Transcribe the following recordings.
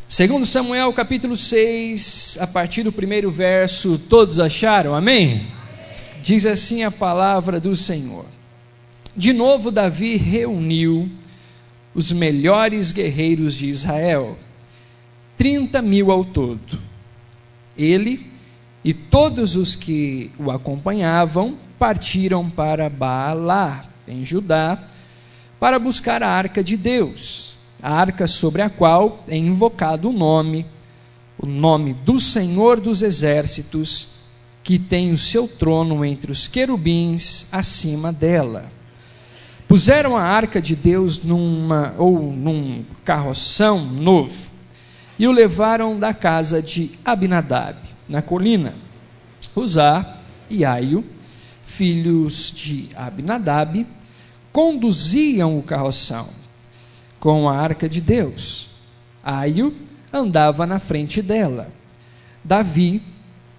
Segundo Samuel capítulo 6, a partir do primeiro verso, todos acharam? Amém? Diz assim a palavra do Senhor. De novo Davi reuniu os melhores guerreiros de Israel, 30.000 ao todo. Ele e todos os que o acompanhavam partiram para Baalá, em Judá, para buscar a arca de Deus, a arca sobre a qual é invocado o nome do Senhor dos Exércitos, que tem o seu trono entre os querubins acima dela. Puseram a arca de Deus num carroção novo e o levaram da casa de Abinadab, na colina. Uzá e Aio, filhos de Abinadab, conduziam o carroção com a arca de Deus. Aio andava na frente dela. Davi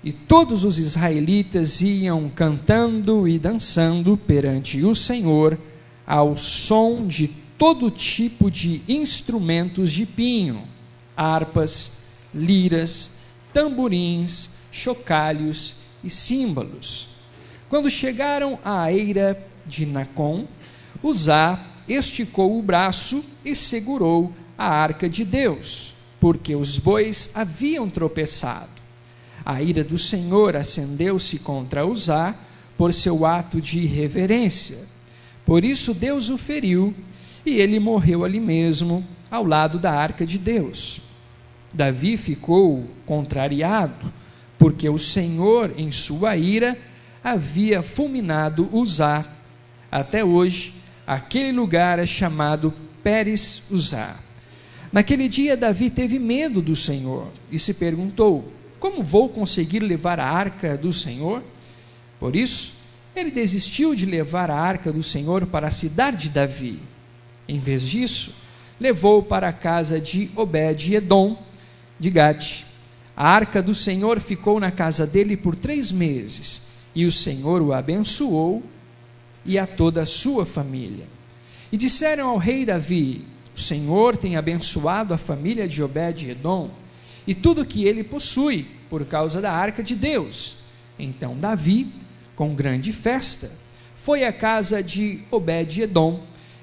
e todos os israelitas iam cantando e dançando perante o Senhor ao som de todo tipo de instrumentos de pinho, harpas, liras, tamborins, chocalhos e símbolos. Quando chegaram à eira de Nacon, Uzá esticou o braço e segurou a arca de Deus, porque os bois haviam tropeçado. A ira do Senhor acendeu-se contra Uzá por seu ato de irreverência. Por isso Deus o feriu, e ele morreu ali mesmo, ao lado da arca de Deus. Davi ficou contrariado, porque o Senhor, em sua ira, havia fulminado Uzá. Até hoje, aquele lugar é chamado Pérez Uzá. Naquele dia, Davi teve medo do Senhor e se perguntou: como vou conseguir levar a arca do Senhor? Por isso, ele desistiu de levar a arca do Senhor para a cidade de Davi. Em vez disso, levou para a casa de Obed-edom de Gate. A arca do Senhor ficou na casa dele por 3 meses, e o Senhor o abençoou e a toda a sua família. E disseram ao rei Davi: o Senhor tem abençoado a família de Obed-edom e tudo que ele possui, por causa da arca de Deus. Então Davi, com grande festa, foi à casa de Obed-edom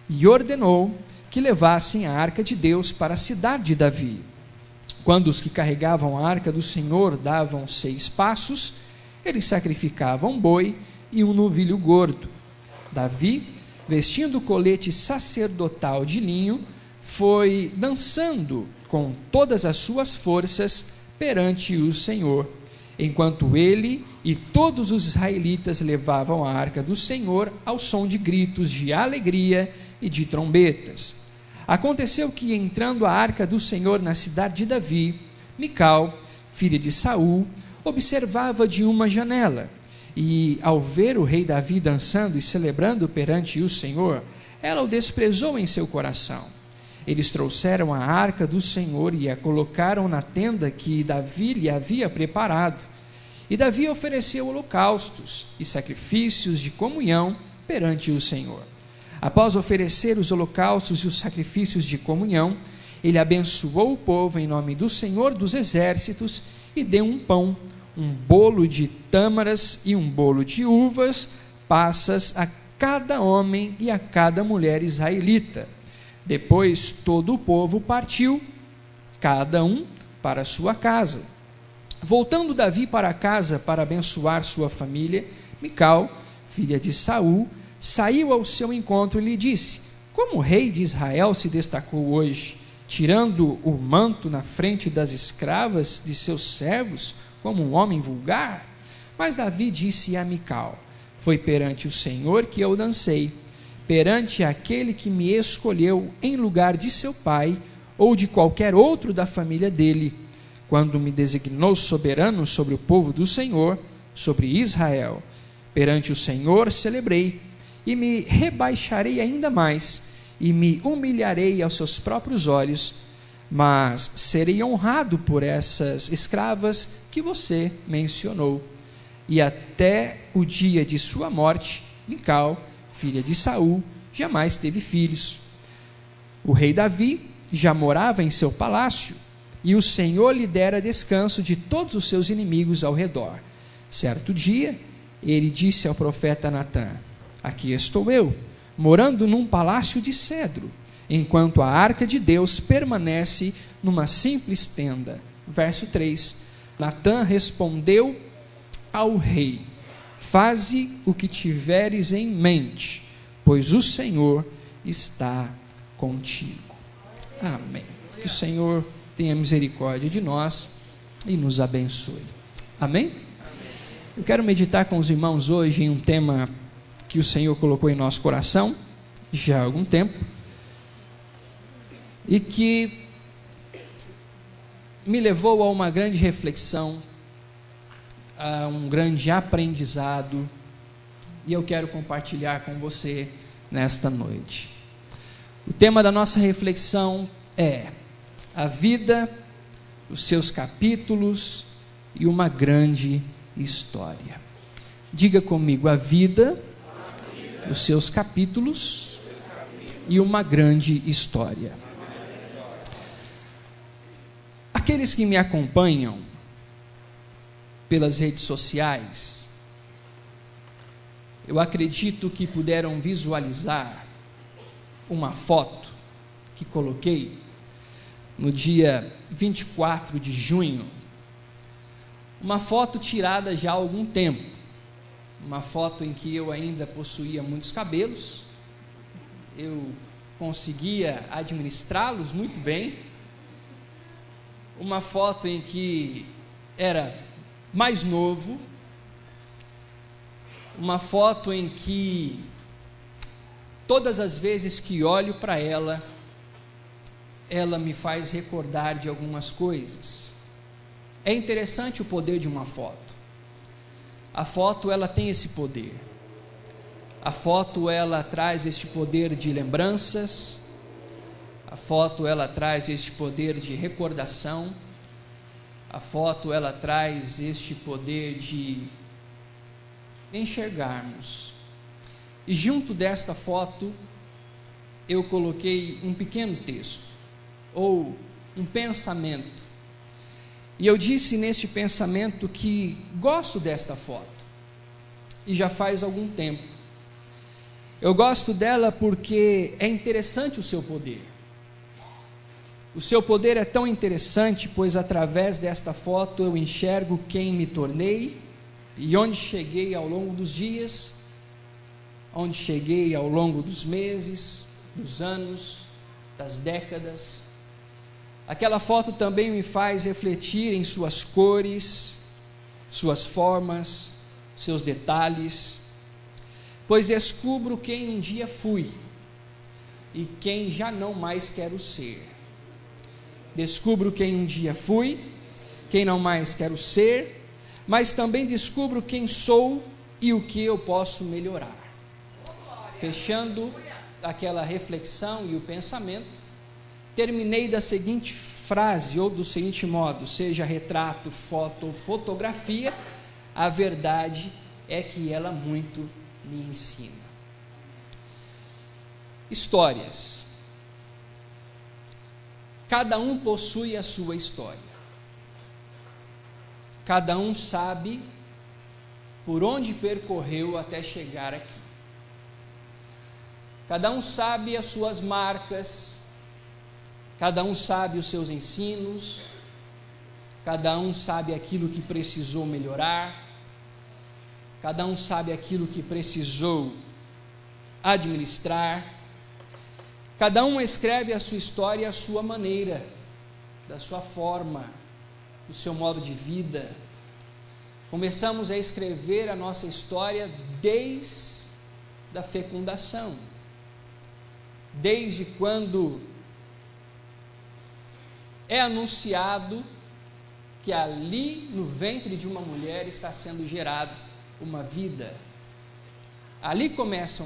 e ordenou que levassem a arca de Deus para a cidade de Davi. Quando os que carregavam a arca do Senhor davam 6 passos, eles sacrificavam um boi e um novilho gordo. Davi, vestindo o colete sacerdotal de linho, foi dançando com todas as suas forças perante o Senhor, enquanto ele e todos os israelitas levavam a arca do Senhor ao som de gritos de alegria e de trombetas. Aconteceu que, entrando a arca do Senhor na cidade de Davi, Mical, filha de Saul, observava de uma janela, e ao ver o rei Davi dançando e celebrando perante o Senhor, ela o desprezou em seu coração. Eles trouxeram a arca do Senhor e a colocaram na tenda que Davi lhe havia preparado. E Davi ofereceu holocaustos e sacrifícios de comunhão perante o Senhor. Após oferecer os holocaustos e os sacrifícios de comunhão, ele abençoou o povo em nome do Senhor dos Exércitos e deu um pão, um bolo de tâmaras e um bolo de uvas passas a cada homem e a cada mulher israelita. Depois todo o povo partiu, cada um para a sua casa. Voltando Davi para casa para abençoar sua família, Mical, filha de Saul, saiu ao seu encontro e lhe disse: como o rei de Israel se destacou hoje, tirando o manto na frente das escravas de seus servos, como um homem vulgar? Mas Davi disse a Mical: foi perante o Senhor que eu dancei, perante aquele que me escolheu em lugar de seu pai ou de qualquer outro da família dele, quando me designou soberano sobre o povo do Senhor, sobre Israel. Perante o Senhor celebrei, e me rebaixarei ainda mais, e me humilharei aos seus próprios olhos, mas serei honrado por essas escravas que você mencionou. E até o dia de sua morte, Mical, filha de Saul, jamais teve filhos. O rei Davi já morava em seu palácio, e o Senhor lhe dera descanso de todos os seus inimigos ao redor. Certo dia, ele disse ao profeta Natã: aqui estou eu, morando num palácio de cedro, enquanto a arca de Deus permanece numa simples tenda. Verso 3: Natã respondeu ao rei: faze o que tiveres em mente, pois o Senhor está contigo. Amém. Que o Senhor tenha misericórdia de nós e nos abençoe. Amém? Eu quero meditar com os irmãos hoje em um tema que o Senhor colocou em nosso coração já há algum tempo e que me levou a uma grande reflexão, a um grande aprendizado, e eu quero compartilhar com você nesta noite. O tema da nossa reflexão é a vida, os seus capítulos e uma grande história. Diga comigo: a vida, os seus capítulos e uma grande história. Aqueles que me acompanham pelas redes sociais, eu acredito que puderam visualizar uma foto que coloquei no dia 24 de junho, uma foto tirada já há algum tempo, uma foto em que eu ainda possuía muitos cabelos, eu conseguia administrá-los muito bem, uma foto em que era mais novo, uma foto em que todas as vezes que olho para ela, ela me faz recordar de algumas coisas. É interessante o poder de uma foto. A foto, ela tem esse poder. A foto, ela traz este poder de lembranças. A foto, ela traz este poder de recordação. A foto, ela traz este poder de enxergarmos. E junto desta foto, eu coloquei um pequeno texto, ou um pensamento. E eu disse neste pensamento que gosto desta foto, e já faz algum tempo. Eu gosto dela porque é interessante o seu poder. O seu poder é tão interessante, pois através desta foto eu enxergo quem me tornei e onde cheguei ao longo dos dias, onde cheguei ao longo dos meses, dos anos, das décadas. Aquela foto também me faz refletir em suas cores, suas formas, seus detalhes, pois descubro quem um dia fui e quem já não mais quero ser. Descubro quem um dia fui, quem não mais quero ser, mas também descubro quem sou e o que eu posso melhorar. Fechando aquela reflexão e o pensamento, terminei da seguinte frase, ou do seguinte modo: seja retrato, foto ou fotografia, a verdade é que ela muito me ensina. Histórias. Cada um possui a sua história. Cada um sabe por onde percorreu até chegar aqui. Cada um sabe as suas marcas, cada um sabe os seus ensinos, cada um sabe aquilo que precisou melhorar, cada um sabe aquilo que precisou administrar. Cada um escreve a sua história à sua maneira, da sua forma, do seu modo de vida. Começamos a escrever a nossa história desde a fecundação, desde quando é anunciado que ali no ventre de uma mulher está sendo gerado uma vida. Ali começa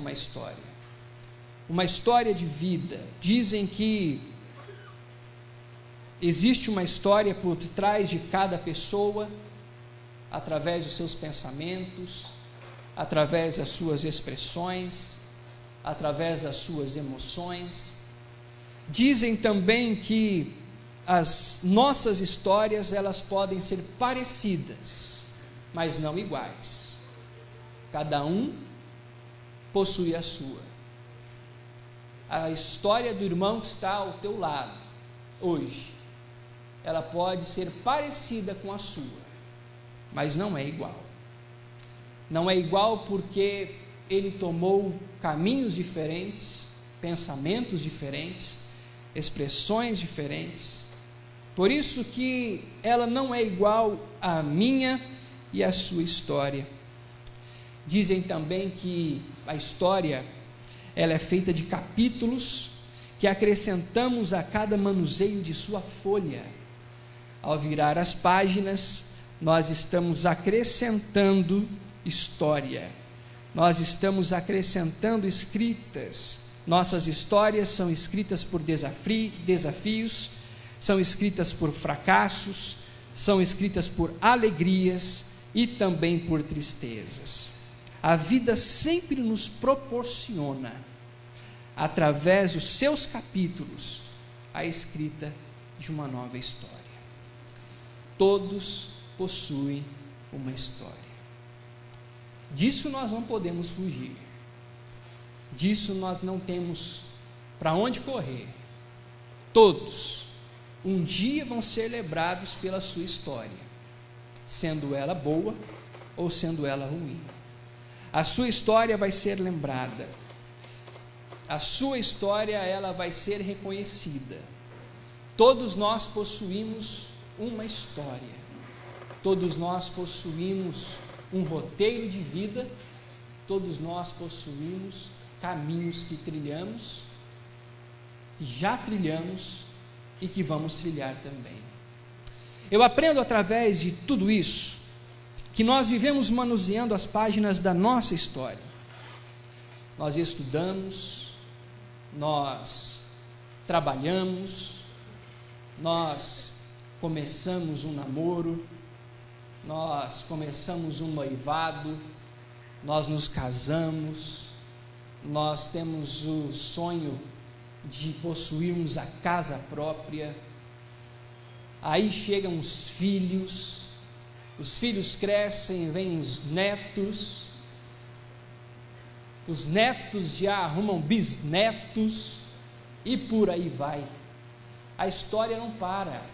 uma história de vida. Dizem que existe uma história por trás de cada pessoa, através dos seus pensamentos, através das suas expressões, através das suas emoções. Dizem também que as nossas histórias, elas podem ser parecidas, mas não iguais. Cada um possui a sua. A história do irmão que está ao teu lado hoje, ela pode ser parecida com a sua, mas não é igual. Não é igual porque ele tomou caminhos diferentes, pensamentos diferentes, expressões diferentes. Por isso que ela não é igual à minha e à sua história. Dizem também que a história, ela é feita de capítulos que acrescentamos a cada manuseio de sua folha. Ao virar as páginas, nós estamos acrescentando história. Nós estamos acrescentando escritas. Nossas histórias são escritas por desafios, são escritas por fracassos, são escritas por alegrias e também por tristezas. A vida sempre nos proporciona, através dos seus capítulos, a escrita de uma nova história. Todos possuem uma história. Disso nós não podemos fugir. Disso nós não temos para onde correr. Todos, um dia vão ser lembrados pela sua história, sendo ela boa ou sendo ela ruim. A sua história vai ser lembrada. A sua história, ela vai ser reconhecida. Todos nós possuímos uma história. Todos nós possuímos um roteiro de vida. Todos nós possuímos caminhos que trilhamos, que já trilhamos e que vamos trilhar também. Eu aprendo através de tudo isso que nós vivemos manuseando as páginas da nossa história. Nós estudamos, nós trabalhamos, nós começamos um namoro, nós começamos um noivado, nós nos casamos, nós temos o sonho de possuirmos a casa própria. Aí chegam os filhos crescem, vêm os netos já arrumam bisnetos, e por aí vai. A história não para,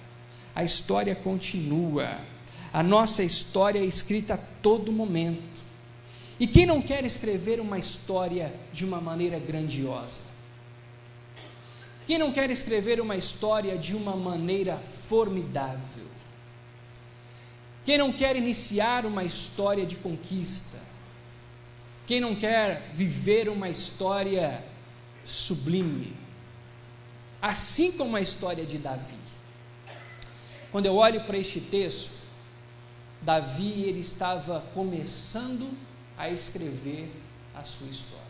a história continua. A nossa história é escrita a todo momento. E quem não quer escrever uma história de uma maneira grandiosa? Quem não quer escrever uma história de uma maneira formidável? Quem não quer iniciar uma história de conquista? Quem não quer viver uma história sublime? Assim como a história de Davi. Quando eu olho para este texto, Davi, ele estava começando a escrever a sua história.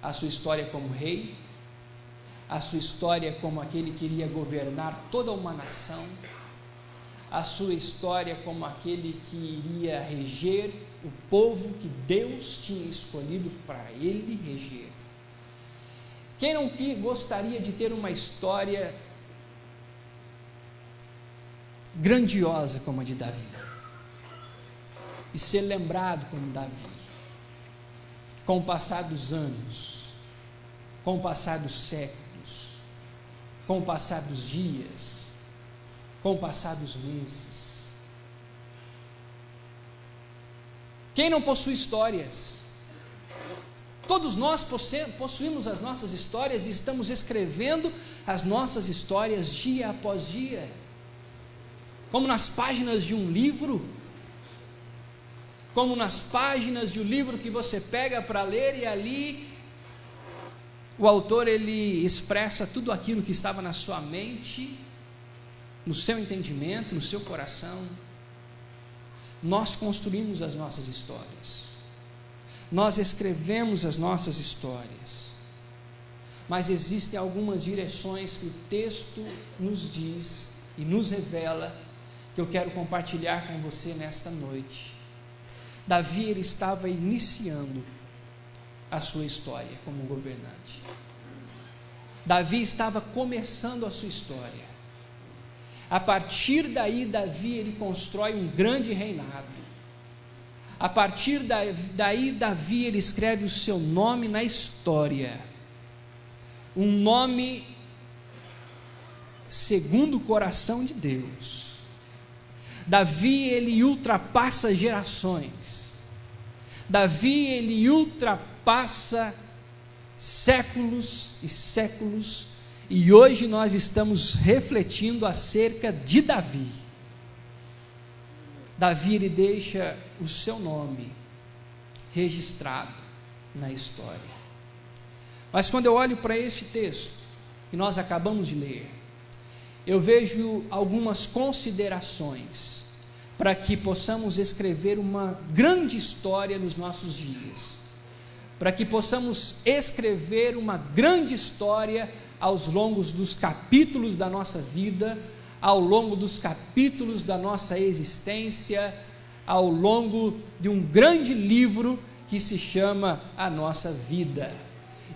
A sua história como rei, a sua história como aquele que iria governar toda uma nação, a sua história como aquele que iria reger o povo que Deus tinha escolhido para ele reger. Quem não gostaria de ter uma história grandiosa como a de Davi? E ser lembrado como Davi, com o passar dos anos, com o passar dos séculos, com o passar dos dias, com o passar dos meses. Quem não possui histórias? Todos nós possuímos as nossas histórias e estamos escrevendo as nossas histórias dia após dia, como nas páginas de um livro, como nas páginas de um livro que você pega para ler, e ali o autor, ele expressa tudo aquilo que estava na sua mente, no seu entendimento, no seu coração. Nós construímos as nossas histórias, nós escrevemos as nossas histórias, mas existem algumas direções que o texto nos diz e nos revela, que eu quero compartilhar com você nesta noite. Davi, ele estava iniciando a sua história como governante. Davi estava começando a sua história. A partir daí, Davi ele constrói um grande reinado. A partir daí, Davi ele escreve o seu nome na história. Um nome segundo o coração de Deus. Davi ele ultrapassa gerações. Davi ele ultrapassa séculos e séculos. E hoje nós estamos refletindo acerca de Davi. Davi ele deixa o seu nome registrado na história. Mas quando eu olho para este texto que nós acabamos de ler, eu vejo algumas considerações para que possamos escrever uma grande história nos nossos dias, para que possamos escrever uma grande história aos longos dos capítulos da nossa vida, ao longo dos capítulos da nossa existência, ao longo de um grande livro que se chama a nossa vida.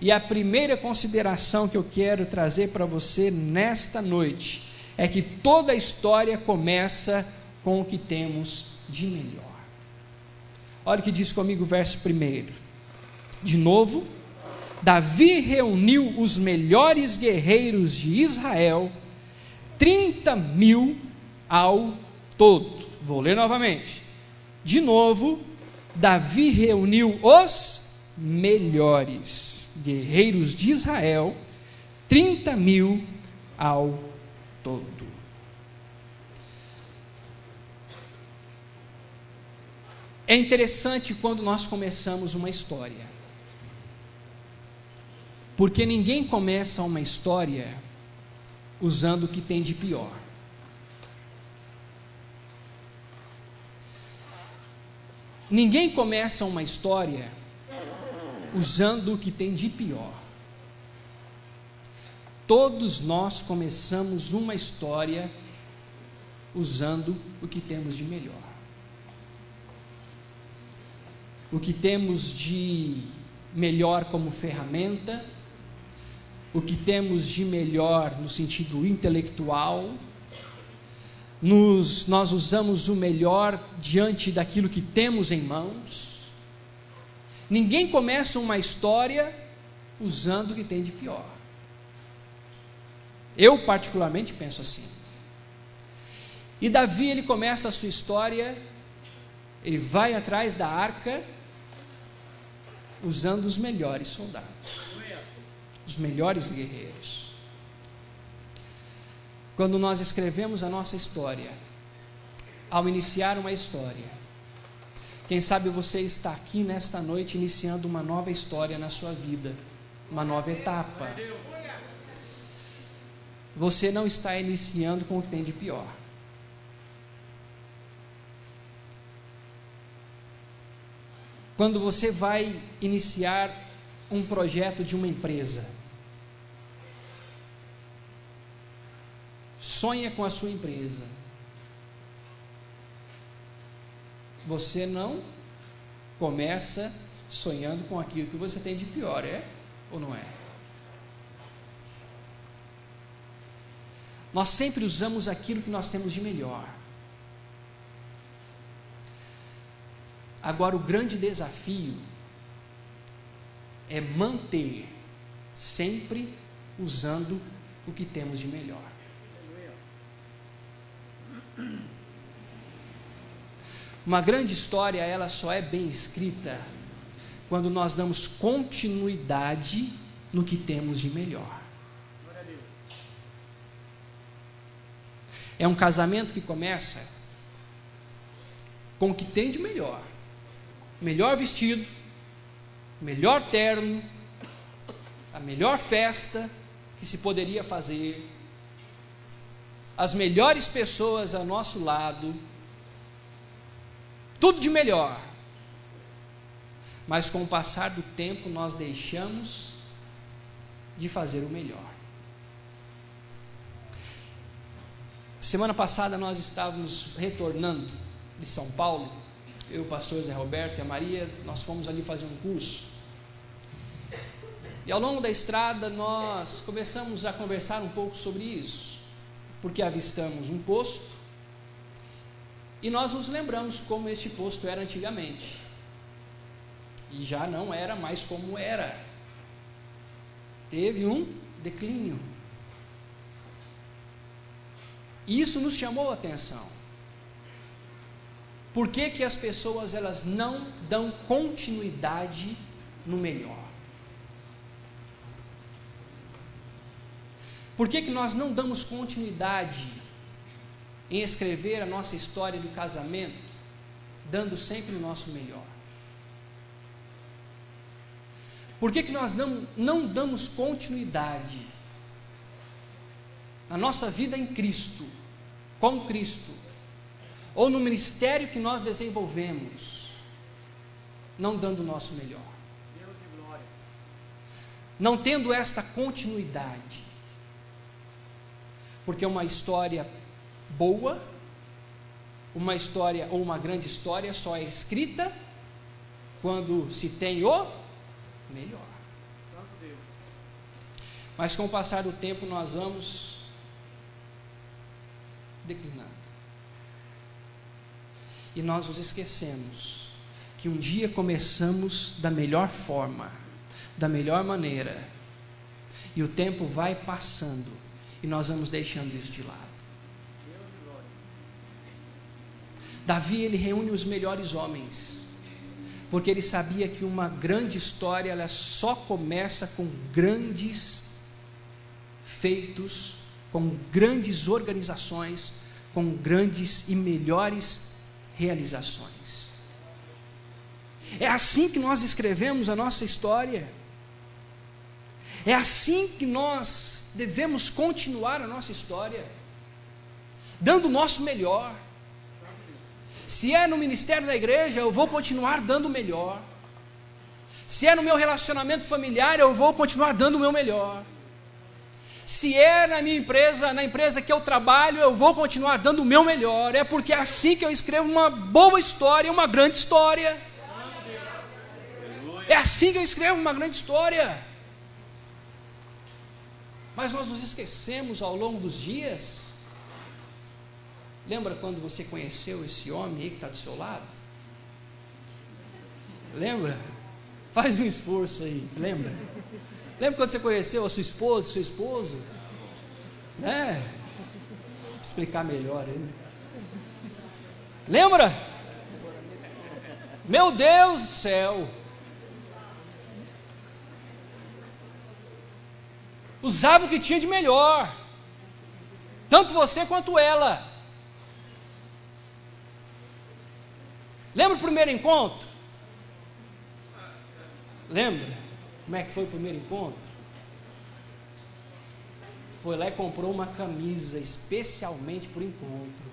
E a primeira consideração que eu quero trazer para você nesta noite é que toda a história começa com o que temos de melhor. Olha o que diz comigo o verso 1. De novo, Davi reuniu os melhores guerreiros de Israel, 30.000 ao todo. Vou ler novamente. De novo, Davi reuniu os melhores guerreiros de Israel, 30.000 ao todo. É interessante quando nós começamos uma história, porque ninguém começa uma história usando o que tem de pior. Ninguém começa uma história usando o que tem de pior. Todos nós começamos uma história usando o que temos de melhor. O que temos de melhor como ferramenta, o que temos de melhor no sentido intelectual, nós usamos o melhor diante daquilo que temos em mãos. Ninguém começa uma história usando o que tem de pior. Eu particularmente penso assim. E Davi ele começa a sua história, ele vai atrás da arca usando os melhores soldados, os melhores guerreiros. Quando nós escrevemos a nossa história, ao iniciar uma história, quem sabe você está aqui nesta noite iniciando uma nova história na sua vida, uma nova etapa. Você não está iniciando com o que tem de pior. Quando você vai iniciar um projeto de uma empresa, sonha com a sua empresa, você não começa sonhando com aquilo que você tem de pior, é ou não é? Nós sempre usamos aquilo que nós temos de melhor. Agora, o grande desafio é manter sempre usando o que temos de melhor. Uma grande história, ela só é bem escrita quando nós damos continuidade no que temos de melhor. É um casamento que começa com o que tem de melhor. Melhor vestido, melhor terno, a melhor festa que se poderia fazer, as melhores pessoas ao nosso lado, tudo de melhor. Mas com o passar do tempo nós deixamos de fazer o melhor. Semana passada nós estávamos retornando de São Paulo, eu, o pastor Zé Roberto e a Maria, nós fomos ali fazer um curso. E ao longo da estrada nós começamos a conversar um pouco sobre isso. porque avistamos um posto, e nós nos lembramos como este posto era antigamente, e já não era mais como era, teve um declínio. Isso nos chamou a atenção. Por que que as pessoas elas não dão continuidade no melhor? Por que que nós não damos continuidade em escrever a nossa história do casamento, dando sempre o nosso melhor? Por que que nós não damos continuidade na nossa vida em Cristo, com Cristo, ou no ministério que nós desenvolvemos, não dando o nosso melhor? Não tendo esta continuidade. Porque uma história boa, uma história ou uma grande história só é escrita quando se tem o melhor. Mas com o passar do tempo nós vamos declinando. E nós nos esquecemos que um dia começamos da melhor forma, da melhor maneira, e o tempo vai passando e nós vamos deixando isso de lado. Davi, ele reúne os melhores homens, porque ele sabia que uma grande história, ela só começa com grandes feitos, com grandes organizações, com grandes e melhores realizações. É assim que nós escrevemos a nossa história. É assim que nós devemos continuar a nossa história, dando o nosso melhor. Se é no ministério da igreja, eu vou continuar dando o melhor. Se é no meu relacionamento familiar, eu vou continuar dando o meu melhor. Se é na minha empresa, na empresa que eu trabalho, eu vou continuar dando o meu melhor. É porque é assim que eu escrevo uma boa história, uma grande história. É assim que eu escrevo uma grande história. Mas nós nos esquecemos ao longo dos dias. Lembra quando você conheceu esse homem aí que está do seu lado? Lembra? Faz um esforço aí, lembra? Lembra quando você conheceu a sua esposa, seu esposo? Né? Vou explicar melhor aí. Lembra? Meu Deus do céu! Usava o que tinha de melhor, tanto você quanto ela. Lembra o primeiro encontro? Lembra? Como é que foi o primeiro encontro? Foi lá e comprou uma camisa especialmente por encontro.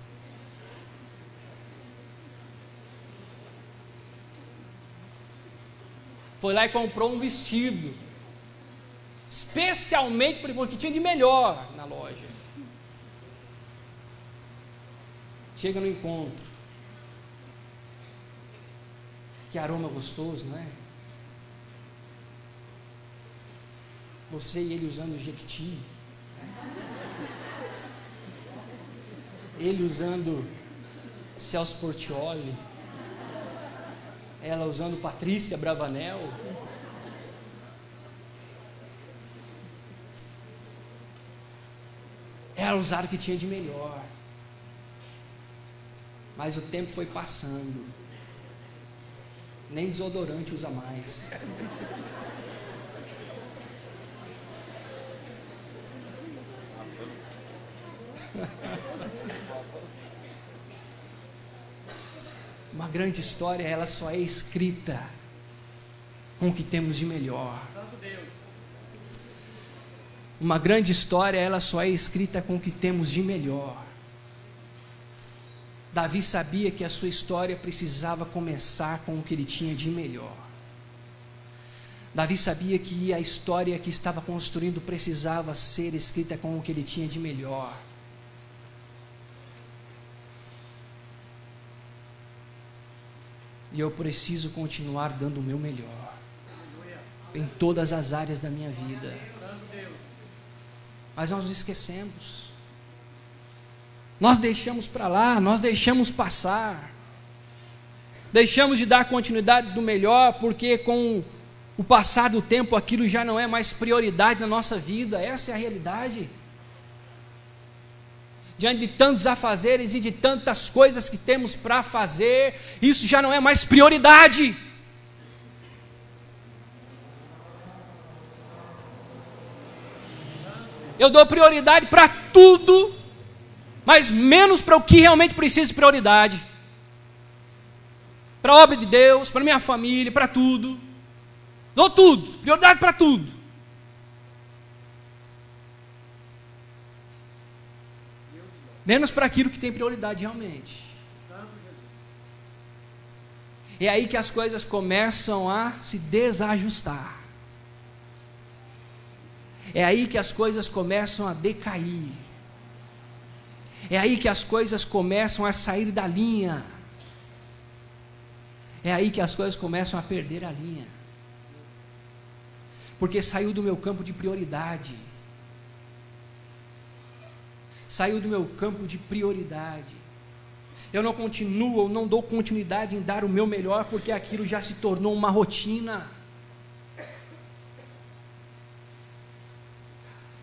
Foi lá e comprou um vestido especialmente por encontro, que tinha de melhor na loja. Chega no encontro. Que aroma gostoso, não é? Você e ele usando o Jequiti, ele usando Celso Portiolli, ela usando Patrícia Bravanel. Ela usava o que tinha de melhor. Mas o tempo foi passando. Nem desodorante usa mais. Uma grande história, ela só é escrita com o que temos de melhor. Uma grande história, ela só é escrita com o que temos de melhor. Davi sabia que a sua história precisava começar com o que ele tinha de melhor. Davi sabia que a história que estava construindo precisava ser escrita com o que ele tinha de melhor. E eu preciso continuar dando o meu melhor em todas as áreas da minha vida. Mas nós nos esquecemos. nós deixamos para lá, nós deixamos passar, deixamos de dar continuidade do melhor, porque com o passar do tempo aquilo já não é mais prioridade na nossa vida. Essa é a realidade. Diante de tantos afazeres e de tantas coisas que temos para fazer, isso já não é mais prioridade. Eu dou prioridade para tudo, mas menos para o que realmente precisa de prioridade. Para a obra de Deus, para a minha família, para tudo. Dou tudo, prioridade para tudo. Menos para aquilo que tem prioridade realmente. É aí que as coisas começam a se desajustar. É aí que as coisas começam a decair. É aí que as coisas começam a sair da linha. É aí que as coisas começam a perder a linha. Porque saiu do meu campo de prioridade. Saiu do meu campo de prioridade. Eu não continuo, ou não dou continuidade em dar o meu melhor, porque aquilo já se tornou uma rotina.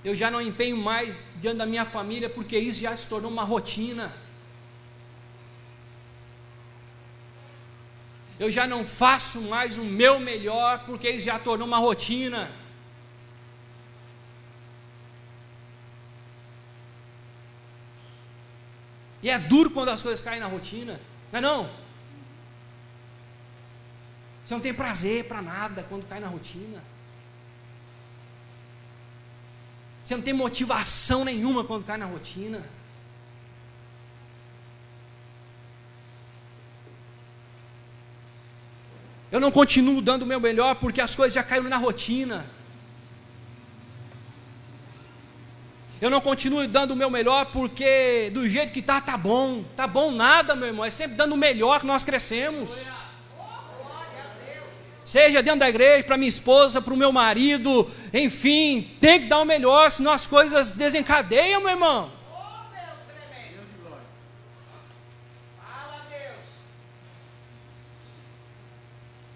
Eu já não empenho mais diante da minha família, porque isso já se tornou uma rotina. Eu já não faço mais o meu melhor, porque isso já tornou uma rotina. E é duro quando as coisas caem na rotina, não é não? Você não tem prazer para nada quando cai na rotina. Você não tem motivação nenhuma quando cai na rotina. Eu não continuo dando o meu melhor porque as coisas já caíram na rotina. Eu não continuo dando o meu melhor porque do jeito que está, tá bom. Tá bom nada, meu irmão. É sempre dando o melhor que nós crescemos. Seja dentro da igreja, para minha esposa, para o meu marido, enfim, tem que dar o melhor, senão as coisas desencadeiam, meu irmão.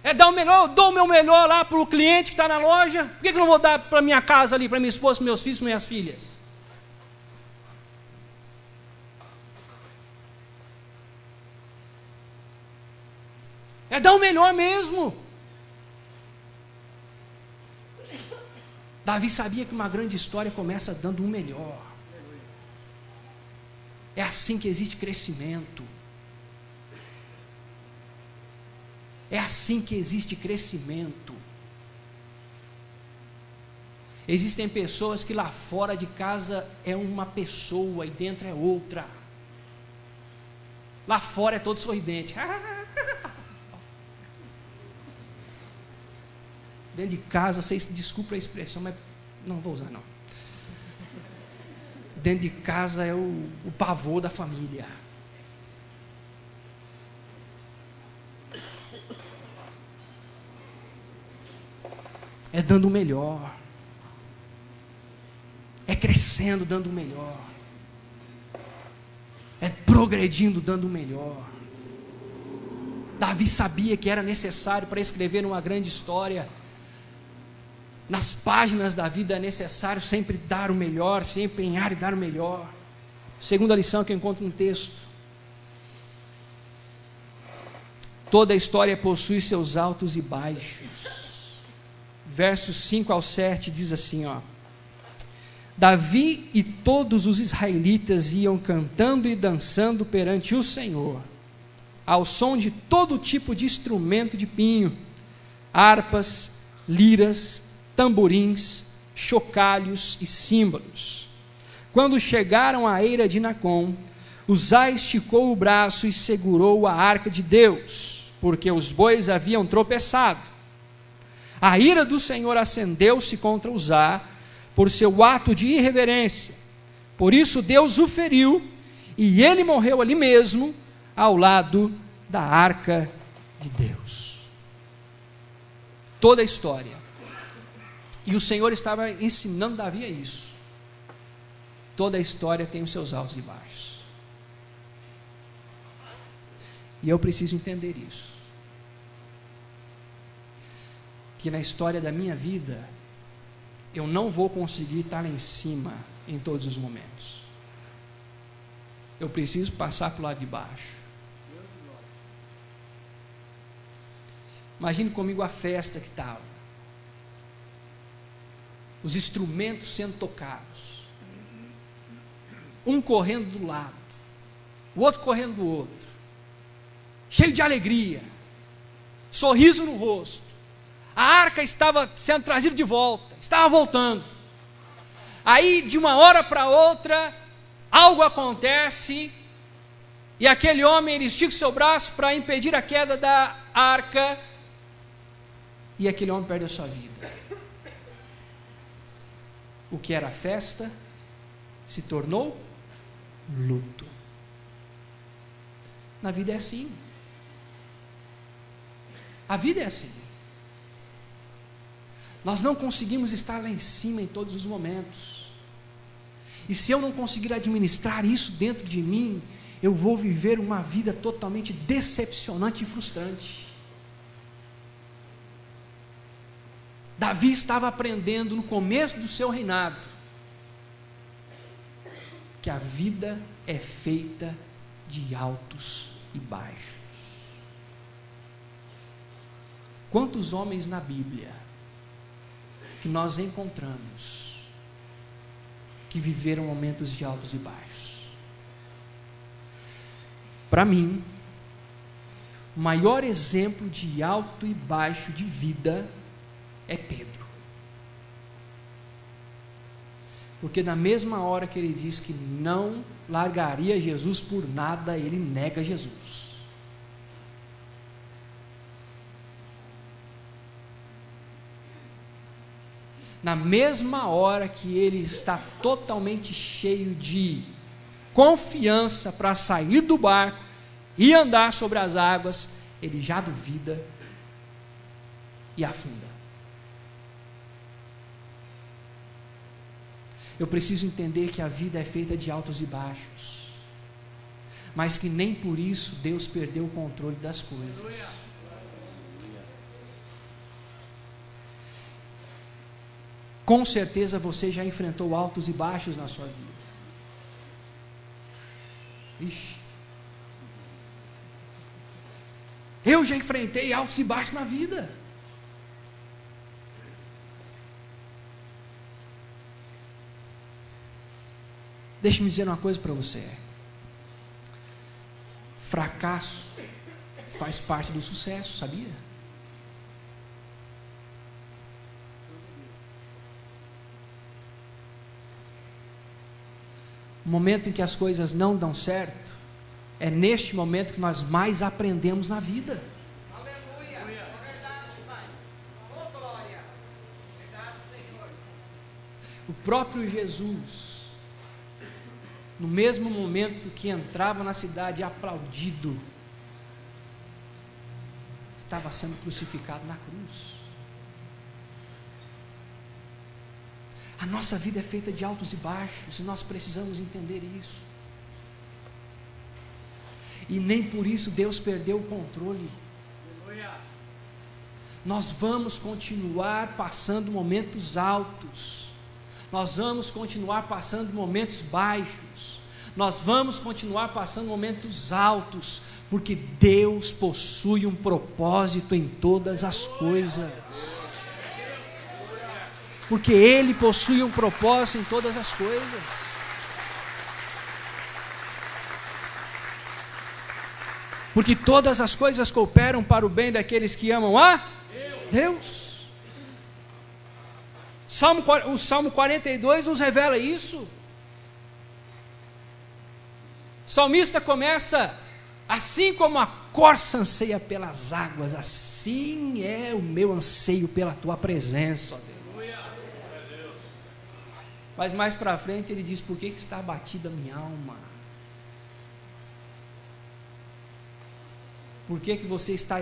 É dar o melhor, eu dou o meu melhor lá para o cliente que está na loja. Por que eu não vou dar para minha casa ali, para minha esposa, para meus filhos, para minhas filhas? É dar o melhor mesmo. Davi sabia que uma grande história começa dando o melhor. É assim que existe crescimento. É assim que existe crescimento. Existem pessoas que lá fora de casa é uma pessoa e dentro é outra. Lá fora é todo sorridente. Dentro de casa, vocês desculpem a expressão, mas não vou usar não. Dentro de casa é o pavor da família. É dando o melhor. É crescendo dando o melhor. É progredindo dando o melhor. Davi sabia que era necessário para escrever uma grande história. Nas páginas da vida é necessário sempre dar o melhor, se empenhar e dar o melhor. Segunda lição que eu encontro no texto. Toda a história possui seus altos e baixos. Versos 5 ao 7 diz assim, ó: Davi e todos os israelitas iam cantando e dançando perante o Senhor, ao som de todo tipo de instrumento de pinho, harpas, liras, tamborins, chocalhos e símbolos. Quando chegaram à eira de Nacon, Uzá esticou o braço e segurou a arca de Deus, porque os bois haviam tropeçado. A ira do Senhor acendeu-se contra Uzá por seu ato de irreverência. Por isso Deus o feriu e ele morreu ali mesmo, ao lado da arca de Deus. Toda a história. E o Senhor estava ensinando Davi a isso. Toda a história tem os seus altos e baixos. E eu preciso entender isso. Que na história da minha vida, eu não vou conseguir estar lá em cima em todos os momentos. Eu preciso passar para o lado de baixo. Imagine comigo a festa que estava. Os instrumentos sendo tocados. Um correndo do lado, o outro correndo do outro. Cheio de alegria. Sorriso no rosto. A arca estava sendo trazida de volta. Estava voltando. Aí, de uma hora para outra, algo acontece. E aquele homem, ele estica o seu braço para impedir a queda da arca. E aquele homem perde a sua vida. O que era festa se tornou luto. Na vida é assim. A vida é assim. Nós não conseguimos estar lá em cima em todos os momentos. E se eu não conseguir administrar isso dentro de mim, eu vou viver uma vida totalmente decepcionante e frustrante. Davi estava aprendendo no começo do seu reinado que a vida é feita de altos e baixos. Quantos homens na Bíblia que nós encontramos que viveram momentos de altos e baixos? Para mim, o maior exemplo de alto e baixo de vida é Pedro. Porque na mesma hora que ele diz que não largaria Jesus por nada, ele nega Jesus. Na mesma hora que ele está totalmente cheio de confiança para sair do barco e andar sobre as águas, ele já duvida e afunda. Eu preciso entender que a vida é feita de altos e baixos, mas que nem por isso Deus perdeu o controle das coisas. Com certeza você já enfrentou altos e baixos na sua vida. Ixi. Eu já enfrentei altos e baixos na vida. Deixe-me dizer uma coisa para você. Fracasso faz parte do sucesso, sabia? O momento em que as coisas não dão certo, é neste momento que nós mais aprendemos na vida. Aleluia! É verdade, Pai. Oh, glória! Verdade, Senhor. O próprio Jesus, no mesmo momento que entrava na cidade aplaudido, estava sendo crucificado na cruz. A nossa vida é feita de altos e baixos, e nós precisamos entender isso. E nem por isso Deus perdeu o controle. Nós vamos continuar passando momentos altos, nós vamos continuar passando momentos baixos, nós vamos continuar passando momentos altos, porque Deus possui um propósito em todas as coisas. Porque Ele possui um propósito em todas as coisas. Porque todas as coisas cooperam para o bem daqueles que amam a Deus. O Salmo 42 nos revela isso. O salmista começa: assim como a corça anseia pelas águas, assim é o meu anseio pela tua presença, ó Deus. Mas mais para frente ele diz: por que está abatida a minha alma? Por que você está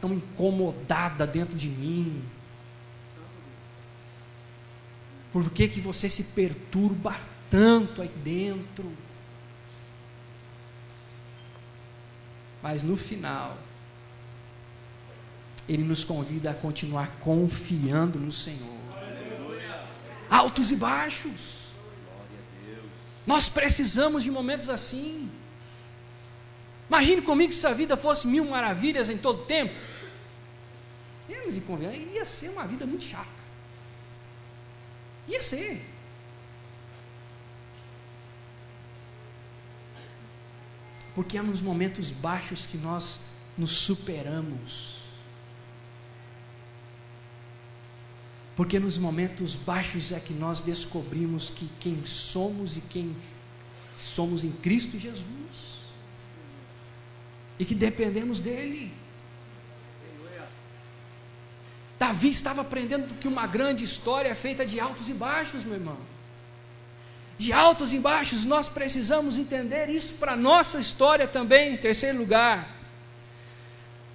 tão incomodada dentro de mim? Por que você se perturba tanto aí dentro? Mas no final, Ele nos convida a continuar confiando no Senhor. Altos e baixos. Nós precisamos de momentos assim. Imagine comigo se a vida fosse 1000 maravilhas em todo tempo. Vamos e convenhamos, ia ser uma vida muito chata. Ia ser. Porque é nos momentos baixos que nós nos superamos. Porque nos momentos baixos é que nós descobrimos que quem somos e quem somos em Cristo Jesus. E que dependemos dEle. Davi estava aprendendo que uma grande história é feita de altos e baixos, meu irmão. De altos e baixos, nós precisamos entender isso para a nossa história também. Em terceiro lugar,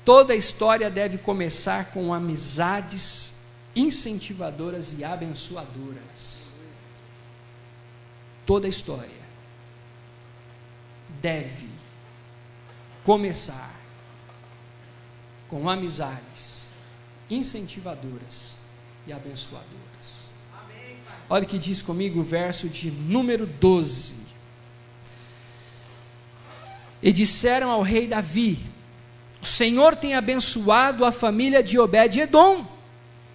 toda história deve começar com amizades incentivadoras e abençoadoras. Toda história deve começar com amizades incentivadoras e abençoadoras. Olha o que diz comigo o verso de número 12. E disseram ao rei Davi: o Senhor tem abençoado a família de Obed-edom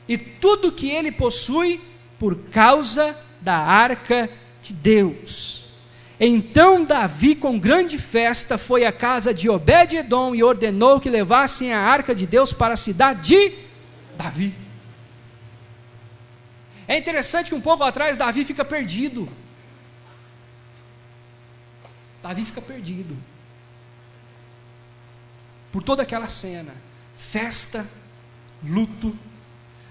e tudo que ele possui por causa da arca de Deus. Então Davi, com grande festa, foi à casa de Obed-edom e ordenou que levassem a arca de Deus para a cidade de Davi. É interessante que um pouco atrás Davi fica perdido. Davi fica perdido por toda aquela cena, festa, luto.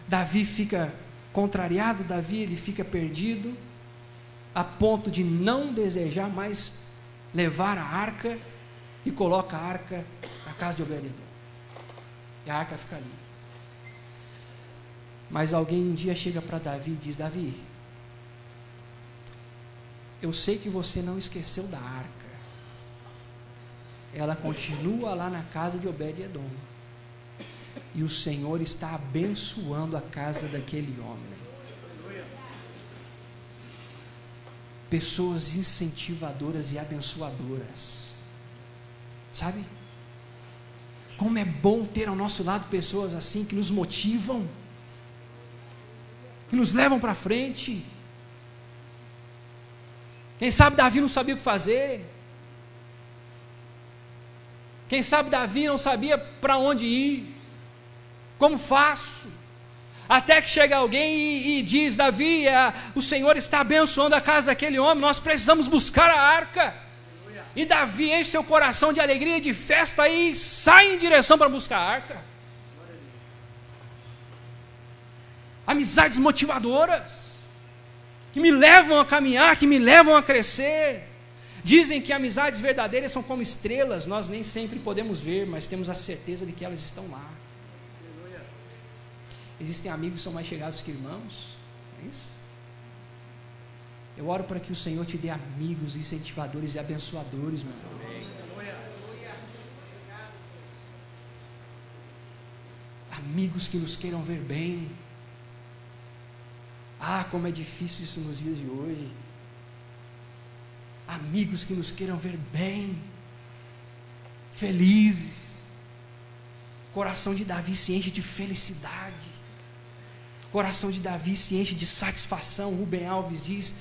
Davi fica contrariado, Davi ele fica perdido, a ponto de não desejar mais levar a arca, e coloca a arca na casa de Obed-edom, e a arca fica ali. Mas alguém um dia chega para Davi e diz: Davi, eu sei que você não esqueceu da arca, ela continua lá na casa de Obed-edom, e o Senhor está abençoando a casa daquele homem. Pessoas incentivadoras e abençoadoras, sabe? Como é bom ter ao nosso lado pessoas assim, que nos motivam, que nos levam para frente. Quem sabe Davi não sabia o que fazer, quem sabe Davi não sabia para onde ir, como faço? Até que chega alguém e diz: Davi, o Senhor está abençoando a casa daquele homem, nós precisamos buscar a arca. E Davi enche seu coração de alegria e de festa e sai em direção para buscar a arca. Amizades motivadoras, que me levam a caminhar, que me levam a crescer. Dizem que amizades verdadeiras são como estrelas, nós nem sempre podemos ver, mas temos a certeza de que elas estão lá. Existem amigos que são mais chegados que irmãos, é isso? Eu oro para que o Senhor te dê amigos, incentivadores e abençoadores, meu irmão. Amigos que nos queiram ver bem. Ah, como é difícil isso nos dias de hoje. Amigos que nos queiram ver bem, felizes. O coração de Davi se enche de felicidade. O coração de Davi se enche de satisfação. Rubem Alves diz: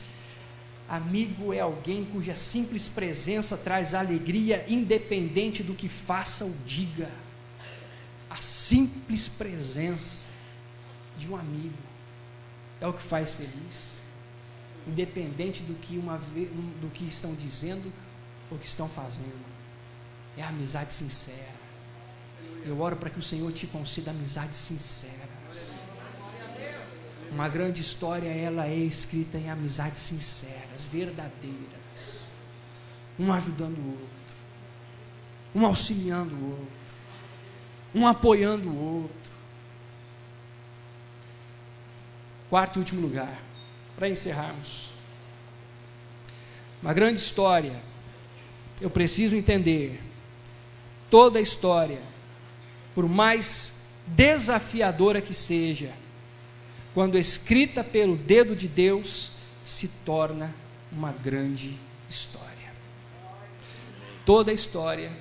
amigo é alguém cuja simples presença traz alegria, independente do que faça ou diga. A simples presença de um amigo é o que faz feliz, independente do que estão dizendo ou que estão fazendo. É a amizade sincera. Eu oro para que o Senhor te conceda amizades sinceras. Uma grande história, ela é escrita em amizades sinceras, verdadeiras, um ajudando o outro, um auxiliando o outro, um apoiando o outro. Quarto e último lugar, para encerrarmos, uma grande história, eu preciso entender Toda a história, por mais desafiadora que seja, quando escrita pelo dedo de Deus, se torna uma grande história. Toda a história,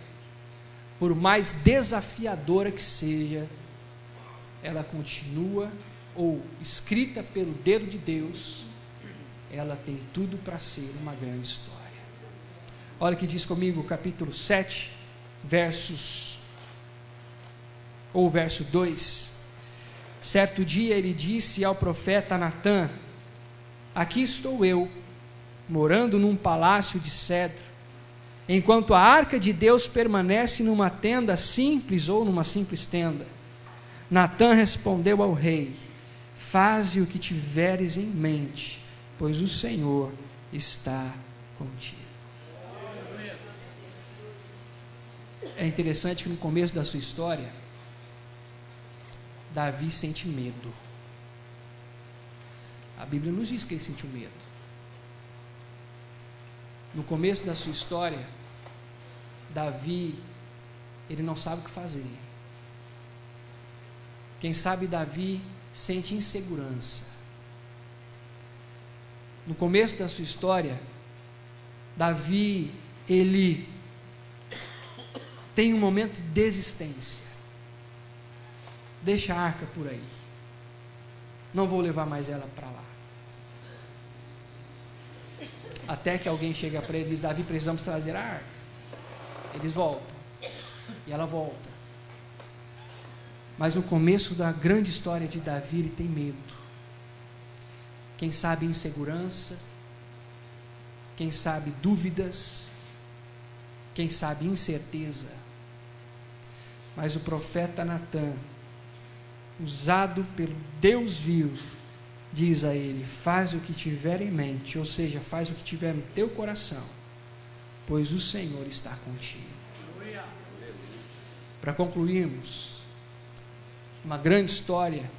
por mais desafiadora que seja, ela continua, ou escrita pelo dedo de Deus, ela tem tudo para ser uma grande história. Olha o que diz comigo, capítulo 7, verso 2. Certo dia ele disse ao profeta Natã: aqui estou eu, morando num palácio de cedro, enquanto a arca de Deus permanece numa tenda simples ou numa simples tenda. Natã respondeu ao rei: faze o que tiveres em mente, pois o Senhor está contigo. É interessante que no começo da sua história, Davi sente medo. A Bíblia nos diz que ele sentiu medo. No começo da sua história, Davi, ele não sabe o que fazer. Quem sabe Davi sente insegurança. No começo da sua história, Davi, ele tem um momento de desistência. Deixa a arca por aí. Não vou levar mais ela para lá. Até que alguém chega para ele e diz: Davi, precisamos trazer a arca. Eles voltam. E ela volta. Mas no começo da grande história de Davi, ele tem medo. Quem sabe insegurança. Quem sabe dúvidas. Quem sabe incerteza. Mas o profeta Natã, usado pelo Deus vivo, diz a ele: faz o que tiver em mente, ou seja, faz o que tiver no teu coração, pois o Senhor está contigo. Para concluirmos, uma grande história,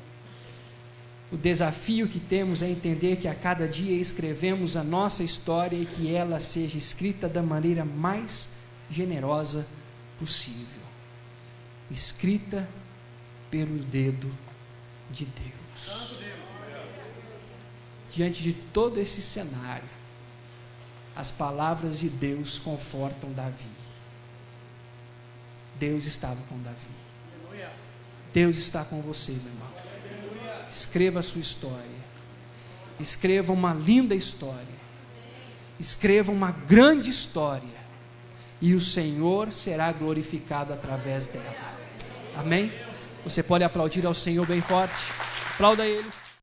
o desafio que temos é entender que a cada dia escrevemos a nossa história e que ela seja escrita da maneira mais generosa possível. Escrita pelo dedo de Deus. Diante de todo esse cenário, as palavras de Deus confortam Davi. Deus estava com Davi. Deus está com você, meu irmão. Escreva a sua história. Escreva uma linda história. Escreva uma grande história. E o Senhor será glorificado através dela. Amém? Você pode aplaudir ao Senhor bem forte. Aplauda Ele.